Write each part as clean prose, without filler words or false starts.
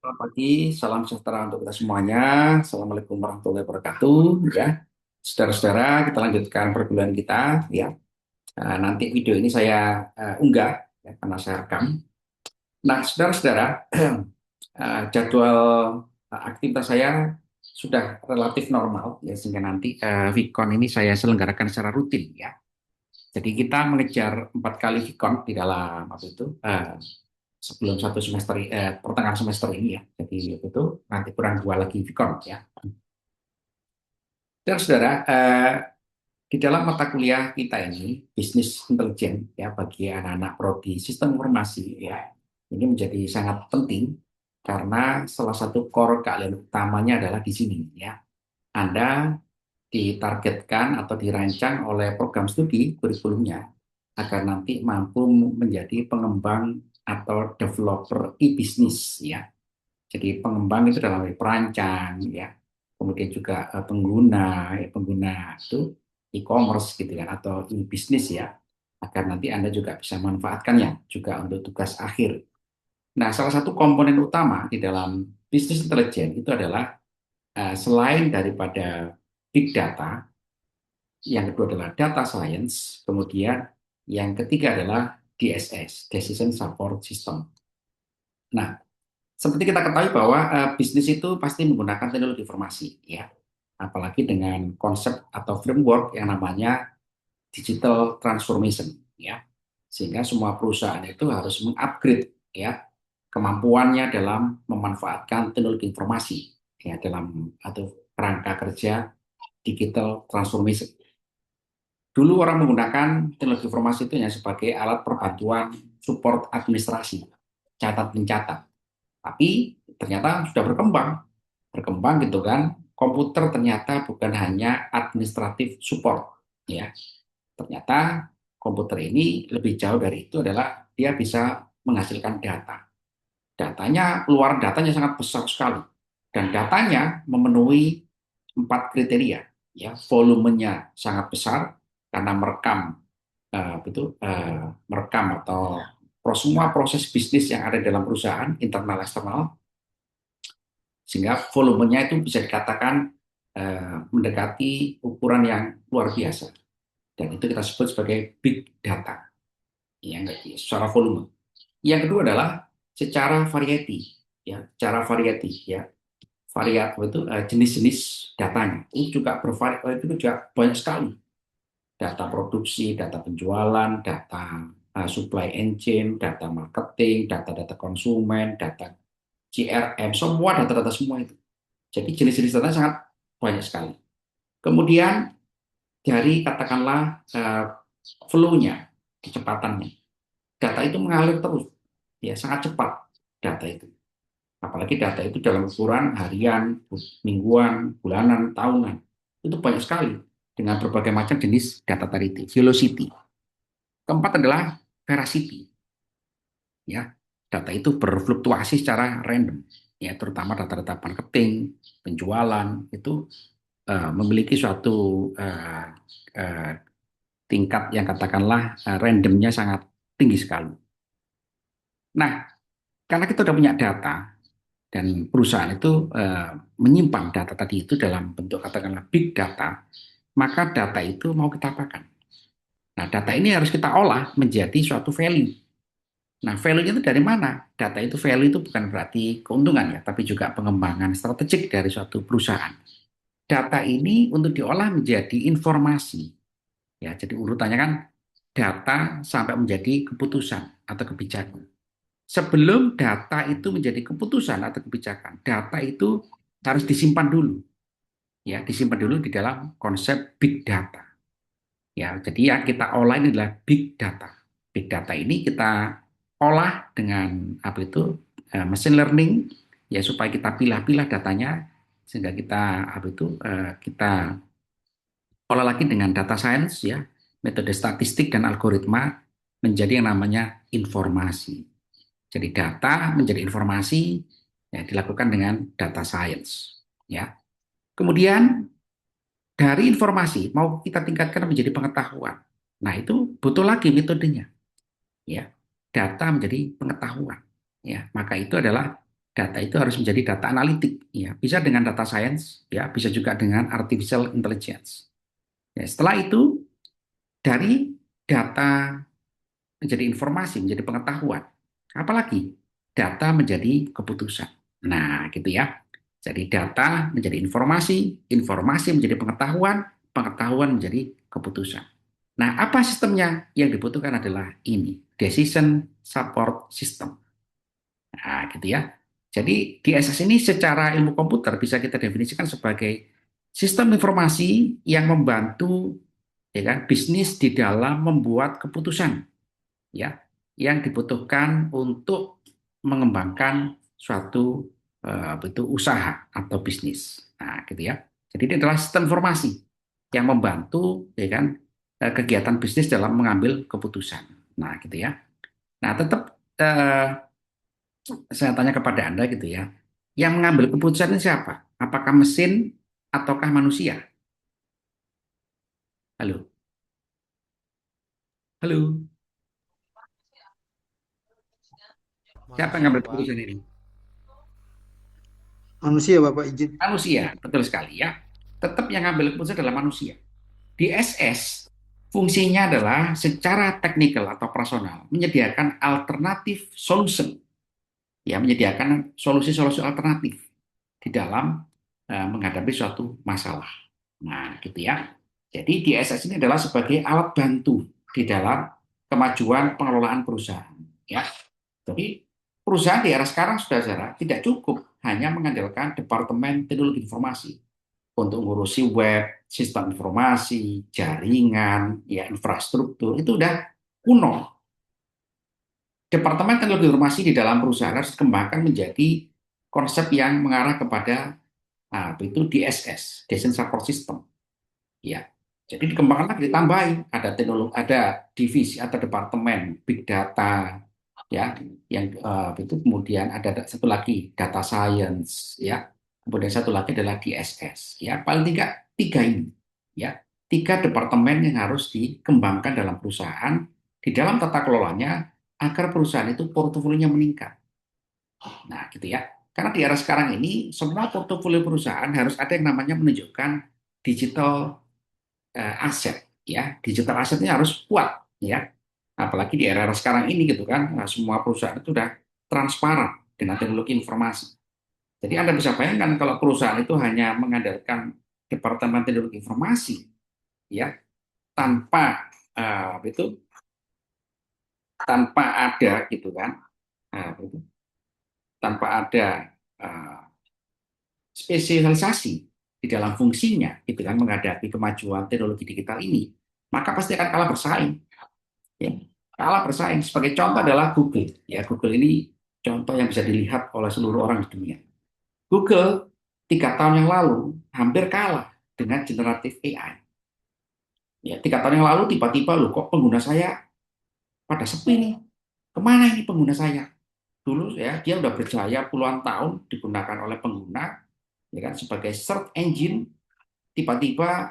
Selamat pagi, salam sejahtera untuk kita semuanya. Assalamualaikum warahmatullahi wabarakatuh. Ya, saudara-saudara, kita lanjutkan perkuliahan kita. Ya, nanti video ini saya unggah, ya, karena saya rekam. Nah, saudara-saudara, jadwal aktivitas saya sudah relatif normal, ya, sehingga nanti Vicon ini saya selenggarakan secara rutin, ya. Jadi kita mengejar 4 kali Vicon di dalam apa itu sebelum satu semester pertengahan semester ini, ya. Jadi itu nanti kurang 2 lagi Vicon, ya. Dan saudara, di dalam mata kuliah kita ini bisnis intelijen, ya, bagi anak-anak prodi sistem informasi, ya, ini menjadi sangat penting karena salah satu core keahlian utamanya adalah di sini, ya. Anda ditargetkan atau dirancang oleh program studi kurikulumnya agar nanti mampu menjadi pengembang atau developer e-bisnis, ya. Jadi pengembang itu dalam arti perancang, ya, kemudian juga pengguna, ya, pengguna itu e-commerce gitu kan atau e-bisnis, ya, agar nanti Anda juga bisa manfaatkannya juga untuk tugas akhir. Nah, salah satu komponen utama di dalam bisnis intelijen itu adalah selain daripada big data, yang kedua adalah data science, kemudian yang ketiga adalah DSS, Decision Support System. Nah, seperti kita ketahui bahwa bisnis itu pasti menggunakan teknologi informasi, ya. Apalagi dengan konsep atau framework yang namanya digital transformation, ya. Sehingga semua perusahaan itu harus mengupgrade, ya, kemampuannya dalam memanfaatkan teknologi informasi, ya, dalam atau kerangka kerja digital transformation. Dulu orang menggunakan teknologi informasi itu hanya sebagai alat perbantuan support administrasi, catat mencatat. Tapi ternyata sudah berkembang gitu kan. Komputer ternyata bukan hanya administratif support, ya. Ternyata komputer ini lebih jauh dari itu adalah dia bisa menghasilkan data. Datanya sangat besar sekali. Dan datanya memenuhi 4 kriteria, ya. Volumenya sangat besar karena merekam atau semua proses bisnis yang ada dalam perusahaan internal eksternal, sehingga volumenya itu bisa dikatakan mendekati ukuran yang luar biasa, dan itu kita sebut sebagai big data, ya, secara volume. Yang kedua adalah secara variety, ya, secara variety, ya, variat itu jenis-jenis datanya itu juga itu juga banyak sekali, data produksi, data penjualan, data supply engine, data marketing, data-data konsumen, data CRM, semua data-data semua itu. Jadi jenis-jenis data sangat banyak sekali. Kemudian dari katakanlah flow-nya, kecepatannya. Data itu mengalir terus, ya, sangat cepat data itu. Apalagi data itu dalam ukuran harian, mingguan, bulanan, tahunan. Itu banyak sekali dengan berbagai macam jenis data tadi itu. Velocity. Keempat adalah veracity, ya. Data itu berfluktuasi secara random, ya, terutama data-data marketing, penjualan itu memiliki suatu uh, tingkat yang katakanlah randomnya sangat tinggi sekali. Nah, karena kita sudah punya data dan perusahaan itu menyimpan data tadi itu dalam bentuk katakanlah big data, maka data itu mau kita apakan? Nah, data ini harus kita olah menjadi suatu value. Nah, value itu dari mana? Data itu value itu bukan berarti keuntungan, ya, tapi juga pengembangan strategik dari suatu perusahaan. Data ini untuk diolah menjadi informasi, ya. Jadi urutannya kan data sampai menjadi keputusan atau kebijakan. Sebelum data itu menjadi keputusan atau kebijakan, data itu harus disimpan dulu, ya, disimpan dulu di dalam konsep big data. Ya, jadi yang kita olah ini adalah big data. Big data ini kita olah dengan apa itu machine learning, ya, supaya kita pilah-pilah datanya sehingga kita apa itu kita olah lagi dengan data science, ya, metode statistik dan algoritma menjadi yang namanya informasi. Jadi data menjadi informasi, ya, dilakukan dengan data science, ya. Kemudian dari informasi mau kita tingkatkan menjadi pengetahuan. Nah, itu butuh lagi metodenya, ya. Data menjadi pengetahuan, ya. Maka itu adalah Data itu harus menjadi data analitik, ya. Bisa dengan data science, ya, bisa juga dengan artificial intelligence. Ya, setelah itu dari data menjadi informasi, menjadi pengetahuan. Apalagi data menjadi keputusan. Nah, gitu ya. Jadi data menjadi informasi, informasi menjadi pengetahuan, pengetahuan menjadi keputusan. Nah, apa sistemnya? Yang dibutuhkan adalah ini, decision support system. Nah, gitu ya. Jadi DSS ini secara ilmu komputer bisa kita definisikan sebagai sistem informasi yang membantu, ya kan, bisnis di dalam membuat keputusan, ya, yang dibutuhkan untuk mengembangkan suatu itu usaha atau bisnis. Nah, gitu ya. Jadi ini adalah sistem informasi yang membantu, ya kan, kegiatan bisnis dalam mengambil keputusan. Nah, gitu ya. Nah, tetap saya tanya kepada Anda gitu ya. Yang mengambil keputusan ini siapa? Apakah mesin ataukah manusia? Halo. Halo. Siapa yang Manusia, mengambil Pak. keputusan ini? Manusia Bapak izin. Manusia, betul sekali ya. Tetap yang mengambil keputusan adalah manusia. DSS fungsinya adalah secara teknikal atau operasional menyediakan alternatif solution, ya, menyediakan solusi-solusi alternatif di dalam menghadapi suatu masalah. Nah, gitu ya. Jadi DSS ini adalah sebagai alat bantu di dalam kemajuan pengelolaan perusahaan, ya. Jadi perusahaan di era sekarang saudara tidak cukup hanya mengandalkan departemen teknologi informasi untuk ngurusi web, sistem informasi, jaringan, ya, infrastruktur, itu udah kuno. Departemen teknologi informasi di dalam perusahaan harus dikembangkan menjadi konsep yang mengarah kepada itu DSS, Decision Support System. Ya, jadi dikembangkan lagi, ditambahin ada teknologi, ada divisi atau departemen big data, ya, yang itu kemudian ada satu lagi data science, ya, kemudian satu lagi adalah DSS, ya, paling tiga tiga ini, ya, tiga departemen yang harus dikembangkan dalam perusahaan di dalam tata kelolanya agar perusahaan itu portofolionya meningkat. Nah, gitu ya. Karena di era sekarang ini semua portofolio perusahaan harus ada yang namanya menunjukkan digital aset, ya, digital asetnya harus kuat, ya, apalagi di era sekarang ini gitu kan. Nah, semua perusahaan itu sudah transparan dengan teknologi informasi. Jadi Anda bisa bayangkan kalau perusahaan itu hanya mengandalkan departemen teknologi informasi, ya, tanpa itu tanpa ada gitu kan, itu, tanpa ada uh, spesialisasi di dalam fungsinya gitu kan menghadapi kemajuan teknologi digital ini, maka pasti akan kalah bersaing, ya, kalah bersaing. Sebagai contoh adalah Google, ya. Google ini contoh yang bisa dilihat oleh seluruh orang di dunia. Google 3 tahun yang lalu hampir kalah dengan generatif AI, ya. 3 tahun yang lalu tiba-tiba loh kok pengguna saya pada sepi nih, kemana ini pengguna saya. Dulu ya dia udah berjaya puluhan tahun digunakan oleh pengguna, ya kan, sebagai search engine. Tiba-tiba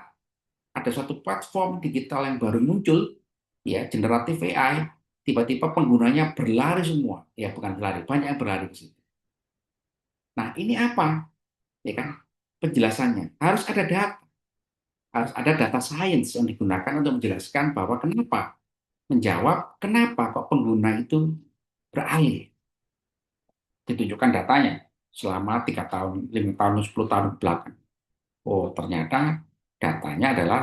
ada suatu platform digital yang baru muncul, ya, generatif AI, tiba-tiba penggunanya berlari semua, ya, bukan berlari, banyak yang berlari ke situ. Nah, ini apa, ya kan, penjelasannya harus ada data, harus ada data science yang digunakan untuk menjelaskan bahwa menjawab kenapa kok pengguna itu beralih, ditunjukkan datanya selama 3 tahun, 5 tahun, 10 tahun ke belakang. Oh, ternyata datanya adalah,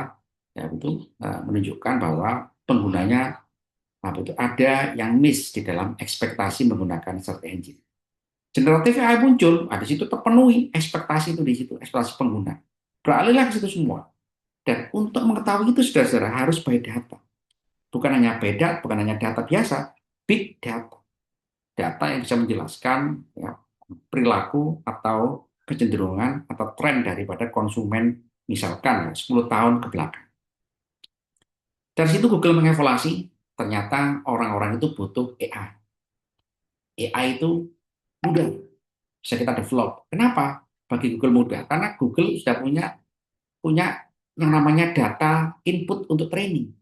ya, itu menunjukkan bahwa penggunanya ada yang miss di dalam ekspektasi menggunakan search engine. Generatif AI muncul, di situ terpenuhi ekspektasi itu, di situ ekspektasi pengguna. Beralihlah ke situ semua. Dan untuk mengetahui itu saudara-saudara harus by data. Bukan hanya beda, bukan hanya data biasa, big data. Data yang bisa menjelaskan, ya, perilaku atau kecenderungan atau tren daripada konsumen misalkan, ya, 10 tahun ke belakang. Dari situ Google mengevaluasi, ternyata orang-orang itu butuh AI. AI itu mudah, bisa kita develop. Kenapa? Bagi Google mudah, karena Google sudah punya punya yang namanya data input untuk training.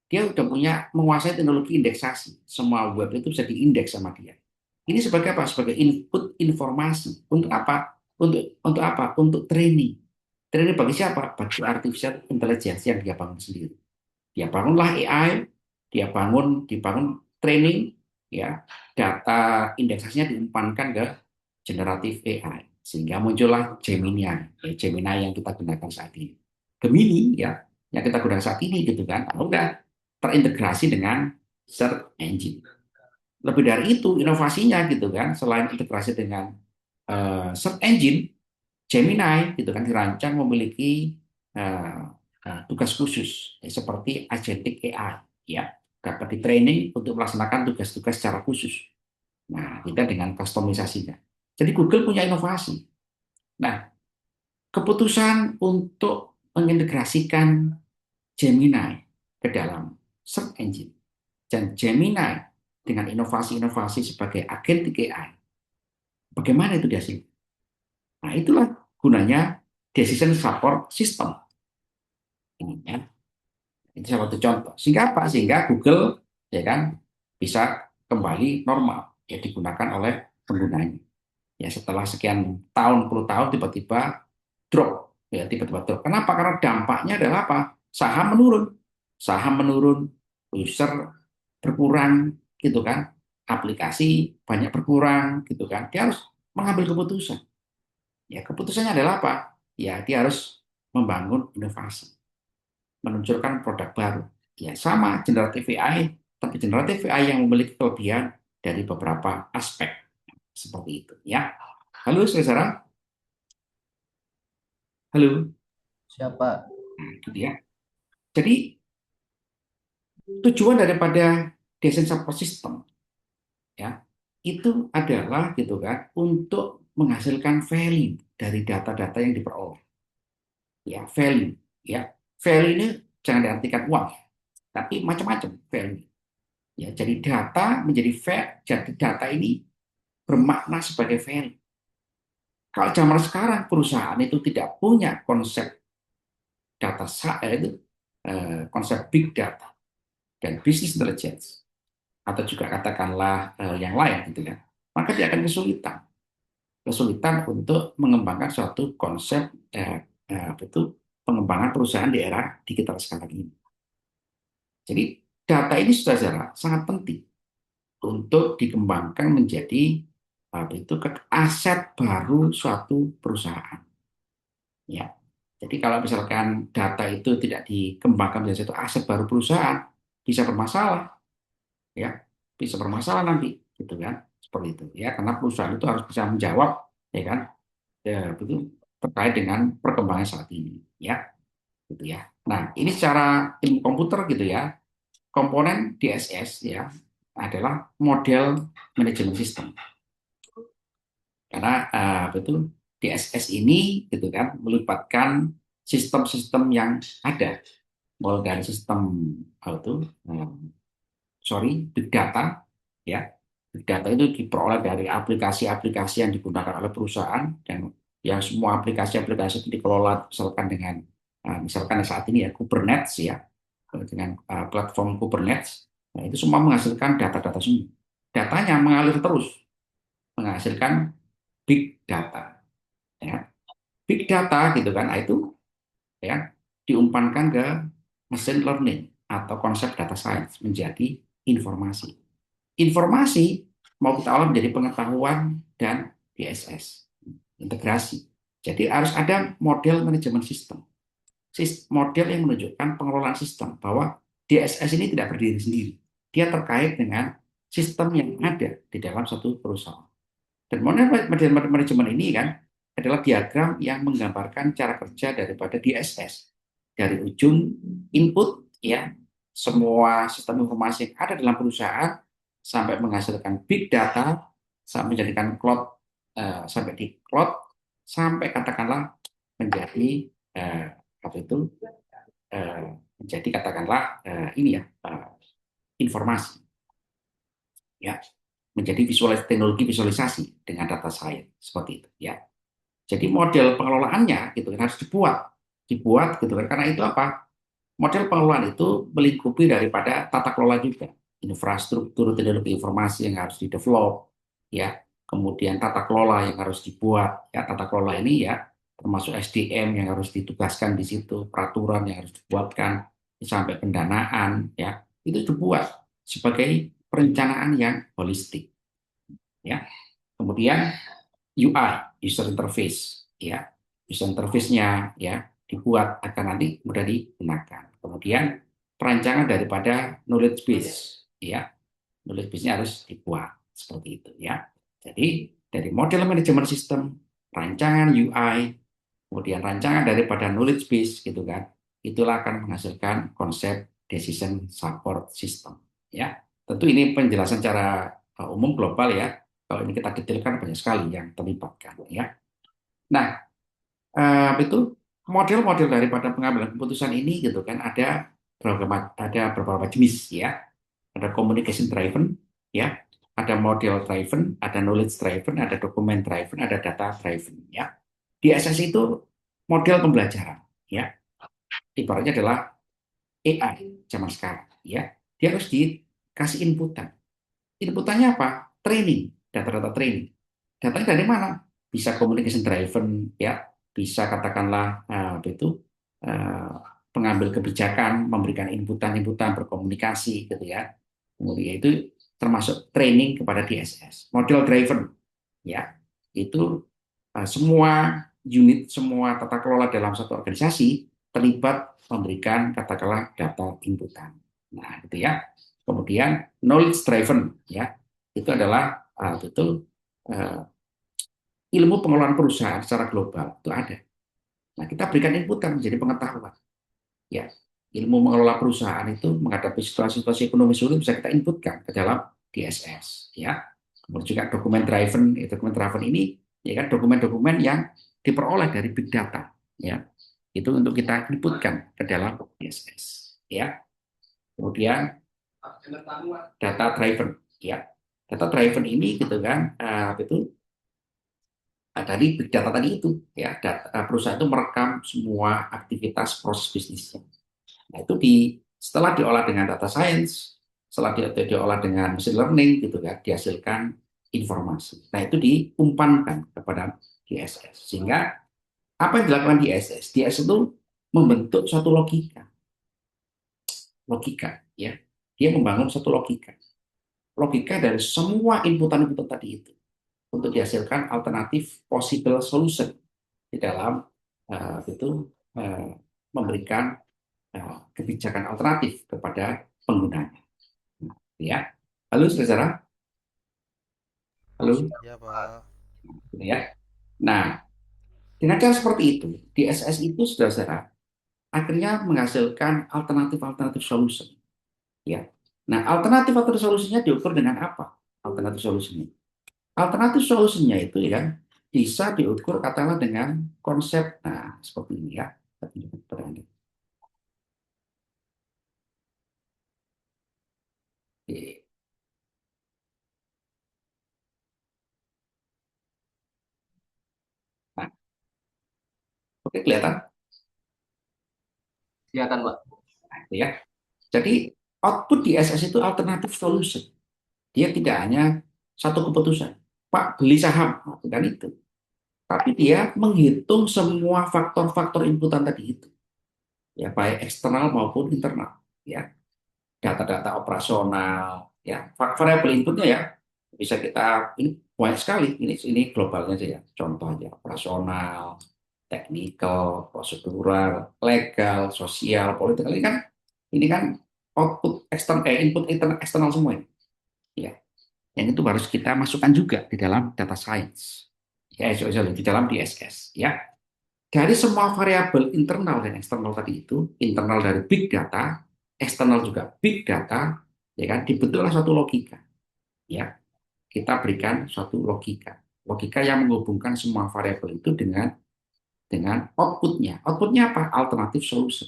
Dia sudah punya menguasai teknologi indeksasi. Semua web itu bisa diindeks sama dia. Ini sebagai apa? Sebagai input informasi. Untuk apa? Untuk apa? Untuk training. Training bagi siapa? Bagi artificial intelligence yang dia bangun sendiri. Dia bangunlah AI, dibangun training, ya, data indeksasinya diumpankan ke generatif AI, sehingga muncullah Gemini, Gemini yang kita gunakan saat ini. Gemini, ya, yang kita gunakan saat ini, gitu kan, udah terintegrasi dengan search engine. Lebih dari itu, inovasinya, gitu kan, selain integrasi dengan search engine, Gemini, gitu kan, dirancang memiliki uh, tugas khusus, seperti agentic AI, ya, dapat di-training untuk melaksanakan tugas-tugas secara khusus. Nah, kita dengan kustomisasinya. Jadi Google punya inovasi. Nah, keputusan untuk mengintegrasikan Gemini ke dalam search engine dan Gemini dengan inovasi-inovasi sebagai agentic AI, bagaimana itu dihasilkan? Nah, itulah gunanya decision support system. Ini, ya. Itu salah satu contoh. Sehingga apa? Sehingga Google, ya kan, bisa kembali normal, ya, digunakan oleh penggunanya. Ya, setelah sekian tahun, puluh tahun, tiba-tiba drop, ya, tiba-tiba drop. Kenapa? Karena dampaknya adalah apa? Saham menurun, user berkurang, gitu kan, aplikasi banyak berkurang, gitu kan. Dia harus mengambil keputusan. Ya, keputusannya adalah apa? Ya, dia harus membangun inovasi, meluncurkan produk baru. Ya, sama generatif AI, tapi generatif AI yang memiliki kelebihan dari beberapa aspek seperti itu. Ya, halo saudara, halo. Siapa? Nah, itu dia. Jadi tujuan daripada desain support system, ya, itu adalah, gitu kan, untuk menghasilkan value dari data-data yang diperoleh. Ya, value. Ya, value ini jangan diartikan uang, tapi macam-macam value. Ya, jadi data menjadi value, jadi data ini bermakna sebagai value. Kalau zaman sekarang perusahaan itu tidak punya konsep data itu konsep big data dan business intelligence, atau juga katakanlah yang lain, gitu ya, maka dia akan kesulitan untuk mengembangkan suatu konsep itu pengembangan perusahaan di era digital sekarang ini. Jadi data ini sudah sangat penting untuk dikembangkan menjadi itu aset baru suatu perusahaan. Ya, jadi kalau misalkan data itu tidak dikembangkan menjadi satu aset baru perusahaan, bisa bermasalah, ya, bisa bermasalah nanti, gitu kan, seperti itu, ya, karena perusahaan itu harus bisa menjawab, ya kan, ya, itu terkait dengan perkembangan saat ini, ya, gitu ya. Nah, ini secara ilmu komputer, gitu ya, komponen DSS, ya, adalah model manajemen sistem, karena betul DSS ini, gitu kan, melibatkan sistem-sistem yang ada, mulai dari sistem itu big data, ya, big data itu diperoleh dari aplikasi-aplikasi yang digunakan oleh perusahaan, dan yang semua aplikasi-aplikasi itu dikelola misalkan dengan misalkan saat ini ya Kubernetes, ya, dengan platform Kubernetes. Nah, itu semua menghasilkan data-data semua, datanya mengalir terus menghasilkan big data, ya, big data, gitu kan. Nah, itu, ya, diumpankan ke machine learning atau konsep data science menjadi informasi. Informasi mau kita olah menjadi pengetahuan dan DSS, integrasi. Jadi harus ada model manajemen sistem, model yang menunjukkan pengelolaan sistem, bahwa DSS ini tidak berdiri sendiri. Dia terkait dengan sistem yang ada di dalam satu perusahaan. Dan model manajemen ini kan adalah diagram yang menggambarkan cara kerja daripada DSS. Dari ujung input, ya, semua sistem informasi yang ada dalam perusahaan sampai menghasilkan big data, sampai menjadikan cloud, sampai di cloud, sampai katakanlah menjadi apa itu menjadi katakanlah ini ya informasi, ya, menjadi teknologi visualisasi dengan data science seperti itu, ya. Jadi model pengelolaannya, gitu kan, harus dibuat, gitu kan, karena itu apa? Model pengelolaan itu melingkupi daripada tata kelola juga, infrastruktur teknologi informasi yang harus di-develop, ya. Kemudian tata kelola yang harus dibuat, ya tata kelola ini ya termasuk SDM yang harus ditugaskan di situ, peraturan yang harus dibuatkan sampai pendanaan, ya itu dibuat sebagai perencanaan yang holistik, ya. Kemudian UI, user interface, ya user interface-nya ya dibuat agar nanti mudah digunakan. Kemudian perancangan daripada knowledge base, ya knowledge base-nya harus dibuat seperti itu, ya. Jadi dari model manajemen sistem, rancangan UI, kemudian rancangan daripada knowledge base gitu kan, itulah akan menghasilkan konsep decision support system, ya. Tentu ini penjelasan secara umum global ya. Kalau ini kita detailkan banyak sekali yang terlibatkan, ya. Nah, itu model-model daripada pengambilan keputusan ini gitu kan ada beberapa jenis, ya. Ada communication driven, ya. Ada model driven, ada knowledge driven, ada document driven, ada data driven, ya. Di SS itu model pembelajaran, ya. Ibaratnya adalah AI zaman sekarang, ya. Dia harus dikasih inputan. Inputannya apa? Training, data-data training. Datanya dari mana? Bisa communication driven, ya, bisa katakanlah itu eh, pengambil kebijakan memberikan inputan-inputan berkomunikasi gitu ya. Kemudian itu termasuk training kepada DSS. Model driven, ya, itu semua unit, semua tata kelola dalam satu organisasi terlibat memberikan katakanlah data inputan. Nah, gitu ya. Kemudian knowledge driven, ya, itu adalah betul ilmu pengelolaan perusahaan secara global itu ada. Nah, kita berikan inputan menjadi pengetahuan. Ya, ilmu mengelola perusahaan itu menghadapi situasi-situasi ekonomi sulit bisa kita inputkan ke dalam DSS. Ya, kemudian juga dokumen driven ini ya kan dokumen-dokumen yang diperoleh dari big data. Ya, itu untuk kita inputkan ke dalam DSS. Ya, kemudian data driven. Ya, data driven ini gitu kan itu dari big data tadi itu ya perusahaan itu merekam semua aktivitas proses bisnisnya. Nah, itu setelah diolah dengan data science, setelah diolah dengan machine learning gitu kan, dihasilkan informasi. Nah, itu diumpankan kepada DSS. Sehingga apa yang dilakukan DSS? DSS itu membentuk suatu logika. Logika, ya. Dia membangun satu logika. Logika dari semua inputan-inputan tadi itu untuk dihasilkan alternatif possible solution di dalam itu memberikan kebijakan alternatif kepada penggunanya. Ya, halo saudara, halo, Ya Pak. ya. Nah, dengan cara seperti itu, DSS itu saudara akhirnya menghasilkan alternatif-alternatif solusi. Ya. Nah, alternatif-alternatif solusinya diukur dengan apa? Alternatif solusinya. Alternatif solusinya itu ya bisa diukur katakanlah dengan konsep, nah seperti ini ya. Nah, oke kelihatan Kelihatan Pak. ya. Jadi output DSS itu alternatif solution. Dia tidak hanya satu keputusan. Pak beli saham, bukan itu. Tapi dia menghitung semua faktor-faktor inputan tadi itu. Ya, baik eksternal maupun internal. Ya, data-data operasional, ya, variabel inputnya ya bisa kita ini banyak sekali. Ini globalnya saja. Contohnya operasional, teknikal, prosedural, legal, sosial, politik. Ini kan output eksternal, input eksternal semua ini. Ya, yang itu harus kita masukkan juga di dalam data science, ya, sorry, di dalam DSS. Ya, dari semua variabel internal dan eksternal tadi itu, internal dari big data, eksternal juga big data, ya kan, dibentuklah suatu logika. Ya, kita berikan suatu logika, logika yang menghubungkan semua variabel itu dengan outputnya. Outputnya apa? Alternatif solution.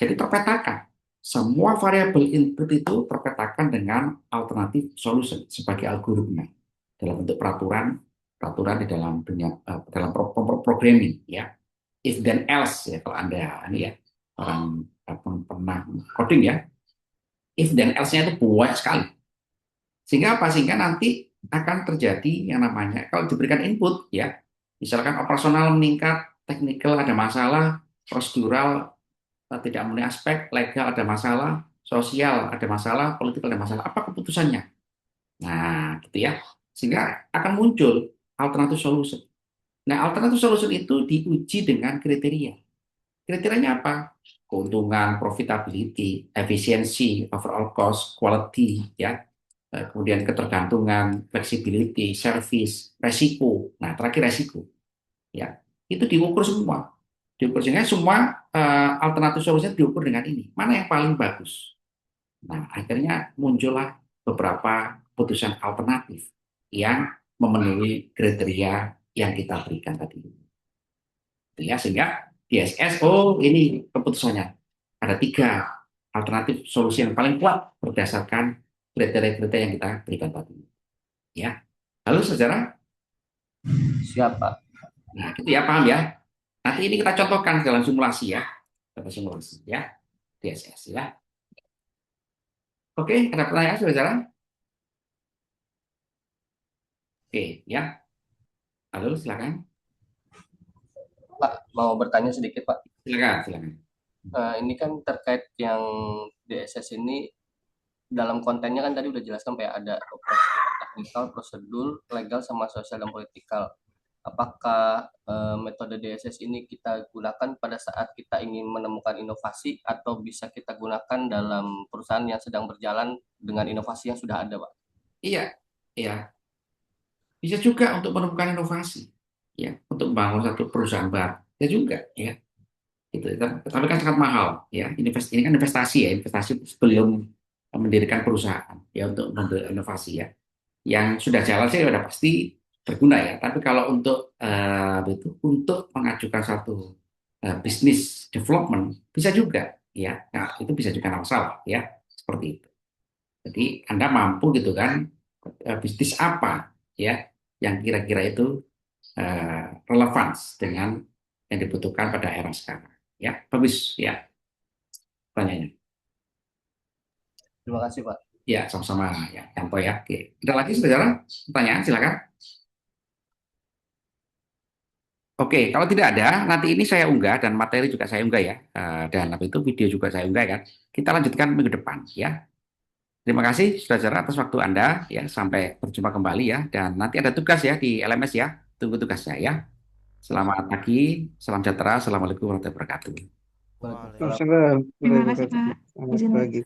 Jadi terpetakan. Semua variabel input itu terpetakan dengan alternatif solution sebagai algoritma dalam bentuk peraturan peraturan di dalam dunia dalam programming, ya. If then else ya kalau Anda ini ya orang pernah coding ya. If then else-nya itu banyak sekali. Sehingga apa? Sehingga nanti akan terjadi yang namanya kalau diberikan input ya, misalkan operasional meningkat, teknikal ada masalah, prosedural tidak memenuhi aspek, legal ada masalah, sosial ada masalah, politik ada masalah, apa keputusannya? Nah, gitu ya. Sehingga akan muncul alternatif solution. Nah, alternatif solution itu diuji dengan kriteria. Kriterianya apa? Keuntungan, profitability, efisiensi, overall cost, quality, ya. Kemudian ketergantungan, flexibility, service, resiko. Nah, terakhir resiko, ya. Itu diukur semua. Diukur sehingga semua alternatif solusi diukur dengan ini. Mana yang paling bagus? Nah, akhirnya muncullah beberapa putusan alternatif yang memenuhi kriteria yang kita berikan tadi. Ya, sehingga DSS, oh ini keputusannya. Ada tiga alternatif solusi yang paling kuat berdasarkan kriteria-kriteria yang kita berikan tadi. Ya, lalu sejarah, Siapa? nah itu ya paham ya. Nanti ini kita contohkan dalam simulasi ya, dalam simulasi ya, DSS ya. Oke, ada pertanyaan saudara? Oke, ya. Lalu silakan, Pak, mau bertanya sedikit, Pak. silakan, silakan. Ini kan terkait yang DSS ini dalam kontennya kan tadi udah jelaskan kayak ada operasi teknikal, prosedur, legal, sama sosial dan politikal. Apakah metode DSS ini kita gunakan pada saat kita ingin menemukan inovasi atau bisa kita gunakan dalam perusahaan yang sedang berjalan dengan inovasi yang sudah ada, Pak? Iya, ya. Bisa juga untuk menemukan inovasi, ya, untuk membangun satu perusahaan baru. Ya juga, ya. Gitu. Tapi kan sangat mahal, ya. Ini kan investasi ya, investasi sebelum mendirikan perusahaan, ya, untuk membuat inovasi ya. Yang sudah jalan sih sudah pasti berguna ya. Tapi kalau untuk itu untuk mengajukan satu bisnis development bisa juga, ya. Nah, itu bisa juga nggak masalah, ya, seperti itu. Jadi Anda mampu gitu kan, bisnis apa ya yang kira-kira itu relevan dengan yang dibutuhkan pada era sekarang. Ya, bagus ya pertanyaannya. Terima kasih, Pak. Ya, sama-sama ya, Yanto ya. Oke. Ada lagi saudara? Pertanyaan silakan. Oke, kalau tidak ada, nanti ini saya unggah dan materi juga saya unggah ya. Dan habis itu video juga saya unggah kan. Kita lanjutkan minggu depan ya. Terima kasih saudara atas waktu Anda ya. Sampai berjumpa kembali ya. Dan nanti ada tugas ya di LMS ya. Tunggu tugasnya ya. Selamat pagi, salam sejahtera, assalamualaikum warahmatullahi wabarakatuh. Waalaikumsalam. Waalaikumsalam Terima warahmatullahi kasih, wabarakatuh. Pak. Selamat Izin pagi.